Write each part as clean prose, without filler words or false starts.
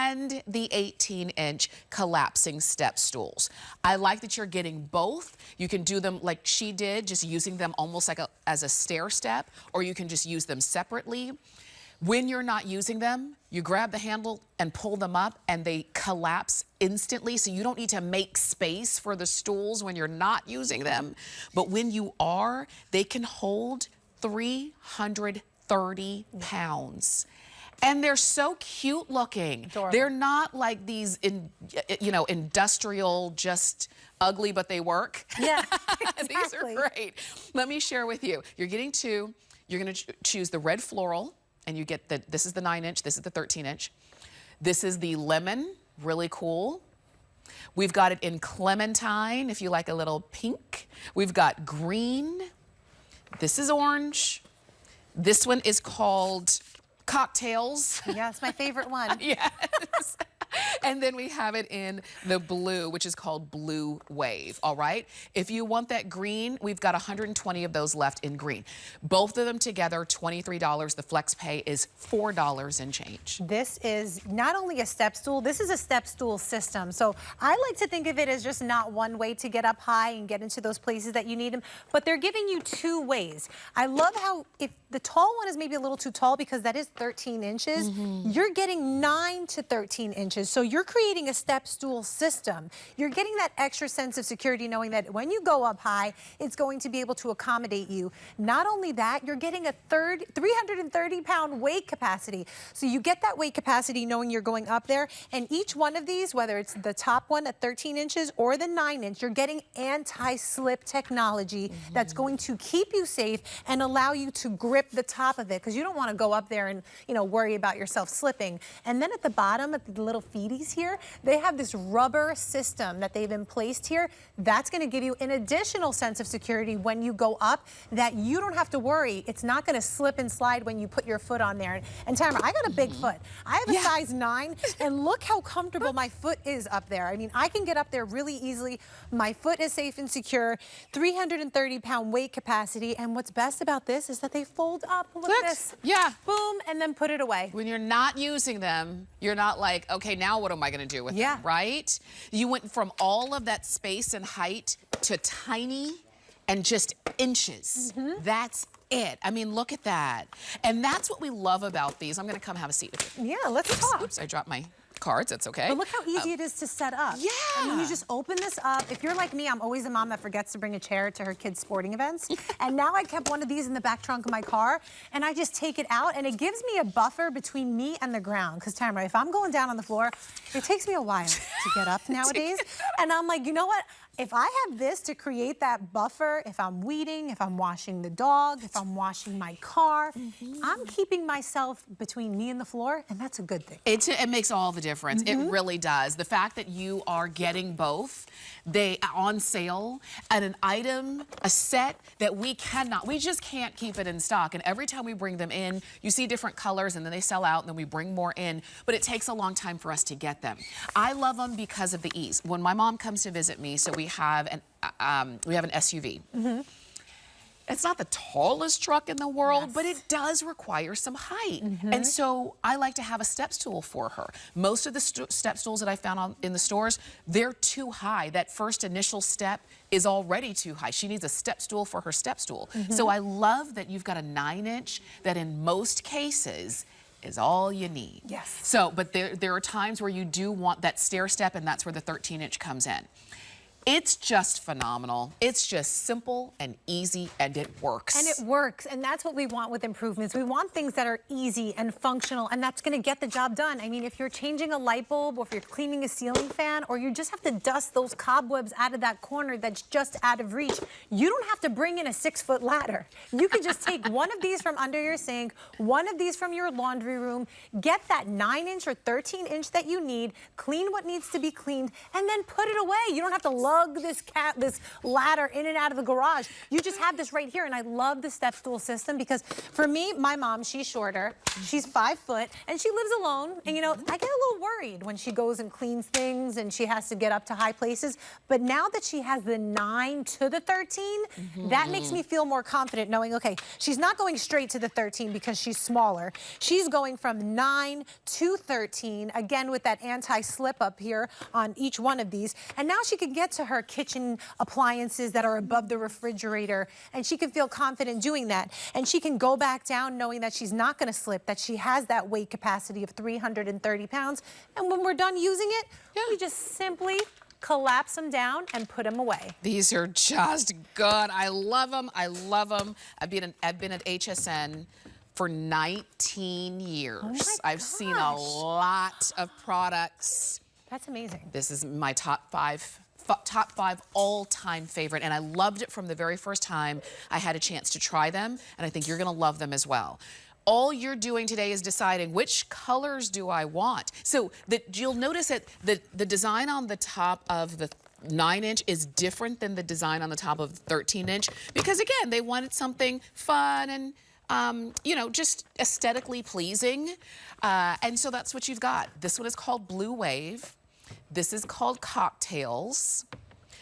and the 18-inch collapsing step stools. I like that you're getting both. You can do them like she did, just using them almost like as a stair step, or you can just use them separately. When you're not using them, you grab the handle and pull them up and they collapse instantly, so you don't need to make space for the stools when you're not using them. But when you are, they can hold 330 pounds. And they're so cute looking. Adorable. They're not like these, industrial, just ugly, but they work. Yeah, exactly. These are great. Let me share with you. You're getting two. You're gonna choose the red floral, and you get this is the 9-inch, this is the 13-inch. This is the lemon, really cool. We've got it in clementine, if you like a little pink. We've got green. This is orange. This one is called cocktails. Yes, my favorite one. Yes. And then we have it in the blue, which is called Blue Wave, all right? If you want that green, we've got 120 of those left in green. Both of them together, $23. The flex pay is $4 and change. This is not only a step stool, this is a step stool system. So I like to think of it as just not one way to get up high and get into those places that you need them, but they're giving you two ways. I love how if the tall one is maybe a little too tall because that is 13 inches, you're getting 9 to 13 inches. So you're creating a step stool system. You're getting that extra sense of security knowing that when you go up high, it's going to be able to accommodate you. Not only that, you're getting a 330-pound weight capacity. So you get that weight capacity knowing you're going up there. And each one of these, whether it's the top one at 13 inches or the 9-inch, you're getting anti-slip technology that's going to keep you safe and allow you to grip the top of it, because you don't want to go up there and worry about yourself slipping. And then at the bottom, at the little feeties here, they have this rubber system that they've placed here. That's going to give you an additional sense of security when you go up, that you don't have to worry. It's not going to slip and slide when you put your foot on there. And Tamara, I got a big foot. I have a size 9, and look how comfortable my foot is up there. I mean, I can get up there really easily. My foot is safe and secure. 330-pound weight capacity. And what's best about this is that they fold up. Look at this. Yeah. Boom, and then put it away. When you're not using them, you're not like, okay, now what am I going to do with them, right? You went from all of that space and height to tiny and just inches. That's it. I mean, look at that. And that's what we love about these. I'm going to come have a seat with you. Yeah, let's talk. Oops, I dropped my cards. That's okay. But look how easy it is to set up. Yeah. I mean, you just open this up. If you're like me, I'm always a mom that forgets to bring a chair to her kids' sporting events. And now I kept one of these in the back trunk of my car, and I just take it out, and it gives me a buffer between me and the ground. Because Tamara, if I'm going down on the floor, it takes me a while to get up nowadays. And I'm like, you know what? If I have this to create that buffer, if I'm weeding, if I'm washing the dog, if I'm washing my car, I'm keeping myself between me and the floor, and that's a good thing. It makes all the difference. It really does. The fact that you are getting both, they on sale at an item, a set that we just can't keep it in stock. And every time we bring them in, you see different colors, and then they sell out, and then we bring more in. But it takes a long time for us to get them. I love them because of the ease. When my mom comes to visit me, so we have an SUV. It's not the tallest truck in the world, but it does require some height. And so I like to have a step stool for her. Most of the step stools that I found in the stores, they're too high. That first initial step is already too high. She needs a step stool for her step stool. So I love that you've got a 9-inch that in most cases is all you need. Yes. So, but there are times where you do want that stair step, and that's where the 13-inch comes in. It's just phenomenal. It's just simple and easy, and it works. And it works, and that's what we want with improvements. We want things that are easy and functional, and that's gonna get the job done. I mean, if you're changing a light bulb, or if you're cleaning a ceiling fan, or you just have to dust those cobwebs out of that corner that's just out of reach, you don't have to bring in a 6-foot ladder. You can just take one of these from under your sink, one of these from your laundry room, get that 9-inch or 13-inch that you need, clean what needs to be cleaned, and then put it away. You don't have to lug lug this ladder in and out of the garage. You just have this right here, and I love the step stool system because for me, my mom, she's shorter, she's 5 foot, and she lives alone. And you know, I get a little worried when she goes and cleans things and she has to get up to high places. But now that she has the 9 to the 13, that makes me feel more confident knowing, okay, she's not going straight to the 13 because she's smaller. She's going from 9 to 13, again with that anti-slip up here on each one of these. And now she can get to her kitchen appliances that are above the refrigerator, and she can feel confident doing that. And she can go back down knowing that she's not going to slip, that she has that weight capacity of 330 pounds. And when we're done using it, we just simply collapse them down and put them away. These are just good. I love them. I love them. I've been at HSN for 19 years. Oh my I've seen a lot of products. That's amazing. This is my top five all-time favorite, and I loved it from the very first time I had a chance to try them, and I think you're gonna love them as well. All you're doing today is deciding which colors do I want. So you'll notice that the design on the top of the 9-inch is different than the design on the top of the 13-inch because, again, they wanted something fun and you know, just aesthetically pleasing. And so that's what you've got. This one is called Blue Wave. This is called Cocktails.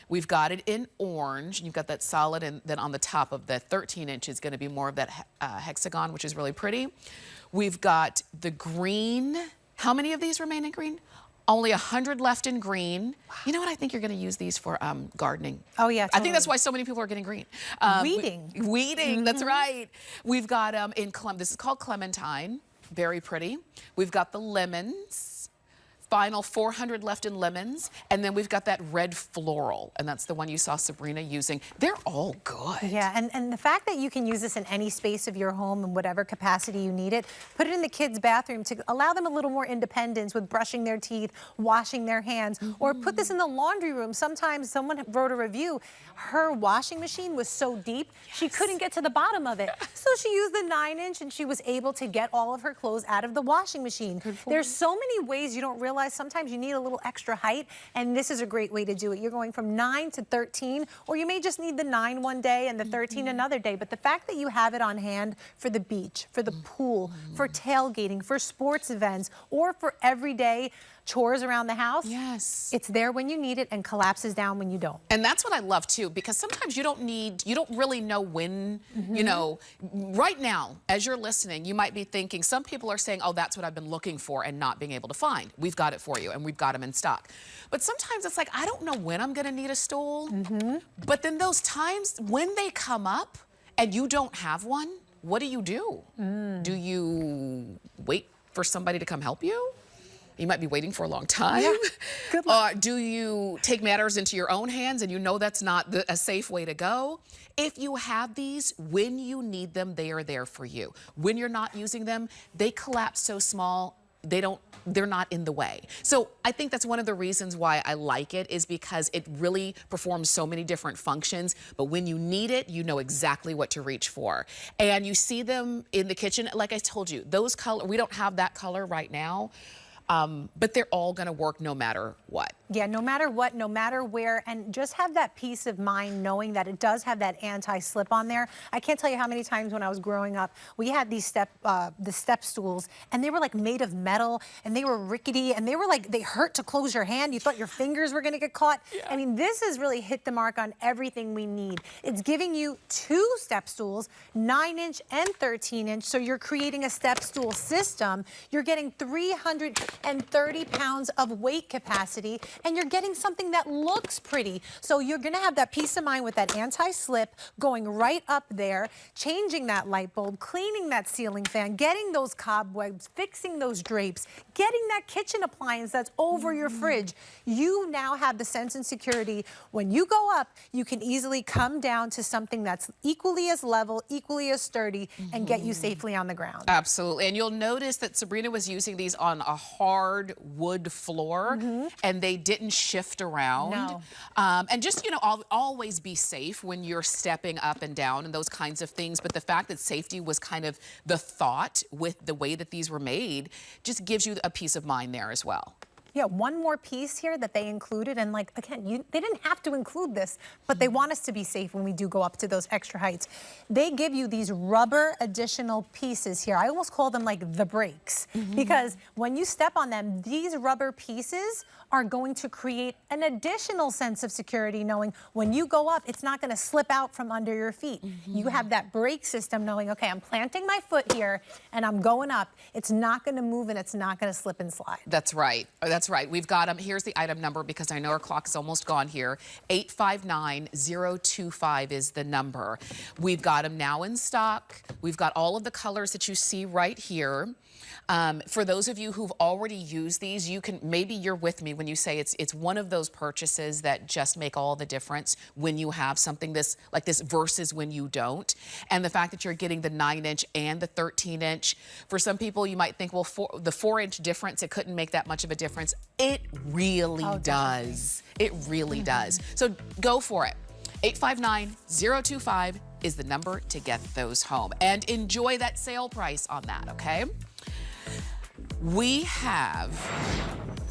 We've got it in orange, and you've got that solid, and then on the top of the 13-inch is gonna be more of that hexagon, which is really pretty. We've got the green. How many of these remain in green? Only 100 left in green. Wow. You know what? I think you're going to use these for gardening. Oh, yeah, totally. I think that's why so many people are getting green. Weeding. Weeding, that's right. We've got, this is called Clementine. Very pretty. We've got the lemons. Final 400 left in lemons. And then we've got that red floral, and that's the one you saw Sabrina using. They're all good. Yeah, and the fact that you can use this in any space of your home in whatever capacity you need it, put it in the kids' bathroom to allow them a little more independence with brushing their teeth, washing their hands, or put this in the laundry room. Sometimes someone wrote a review, her washing machine was so deep, she couldn't get to the bottom of it. So she used the 9-inch and she was able to get all of her clothes out of the washing machine. There's so many ways you don't realize sometimes you need a little extra height, and this is a great way to do it. You're going from 9 to 13, or you may just need the 9 one day and the 13 another day, but the fact that you have it on hand for the beach, for the pool, for tailgating, for sports events, or for everyday chores around the house, it's there when you need it and collapses down when you don't. And that's what I love too, because sometimes you don't really know when, you know, right now, as you're listening, you might be thinking, some people are saying, oh, that's what I've been looking for and not being able to find. We've got it for you, and we've got them in stock. But sometimes it's like, I don't know when I'm gonna need a stool, but then those times when they come up and you don't have one, what do? Do you wait for somebody to come help you? You might be waiting for a long time. Yeah. Good luck. Do you take matters into your own hands and you know that's not a safe way to go? If you have these, when you need them, they are there for you. When you're not using them, they collapse so small, they're not in the way. So I think that's one of the reasons why I like it, is because it really performs so many different functions, but when you need it, you know exactly what to reach for. And you see them in the kitchen, like I told you, those color, we don't have that color right now. But they're all gonna work no matter what. Yeah, no matter what, no matter where, and just have that peace of mind knowing that it does have that anti-slip on there. I can't tell you how many times when I was growing up, we had these the step stools, and they were like made of metal, and they were rickety, and they were like, they hurt to close your hand. You thought your fingers were gonna get caught. Yeah. I mean, this has really hit the mark on everything we need. It's giving you 2 step stools, 9-inch and 13-inch, so you're creating a step stool system. You're getting 330 pounds of weight capacity, and you're getting something that looks pretty. So you're gonna have that peace of mind with that anti-slip going right up there, changing that light bulb, cleaning that ceiling fan, getting those cobwebs, fixing those drapes, getting that kitchen appliance that's over your fridge. You now have the sense and security. When you go up, you can easily come down to something that's equally as level, equally as sturdy, and get you safely on the ground. Absolutely, and you'll notice that Sabrina was using these on a hard wood floor, and they didn't shift around. No. And just, you know, always be safe when you're stepping up and down and those kinds of things. But the fact that safety was kind of the thought with the way that these were made just gives you a peace of mind there as well. Yeah, one more piece here that they included, and like, again, they didn't have to include this, but they want us to be safe when we do go up to those extra heights. They give you these rubber additional pieces here. I almost call them like the brakes, because when you step on them, these rubber pieces are going to create an additional sense of security, knowing when you go up, it's not going to slip out from under your feet. You have that brake system knowing, okay, I'm planting my foot here and I'm going up. It's not going to move and it's not going to slip and slide. That's right. That's right. We've got them. Here's the item number because I know our clock is almost gone here. 859025 is the number. We've got them now in stock. We've got all of the colors that you see right here. For those of you who've already used these, maybe you're with me when you say it's one of those purchases that just make all the difference when you have something like this versus when you don't. And the fact that you're getting the 9-inch and the 13-inch, for some people you might think, well, the 4-inch difference, it couldn't make that much of a difference. It really does. It really does. So go for it. 859025 is the number to get those home. And enjoy that sale price on that, okay? We have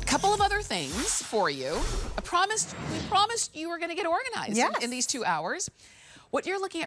a couple of other things for you. We promised you were going to get organized in these 2 hours. What you're looking at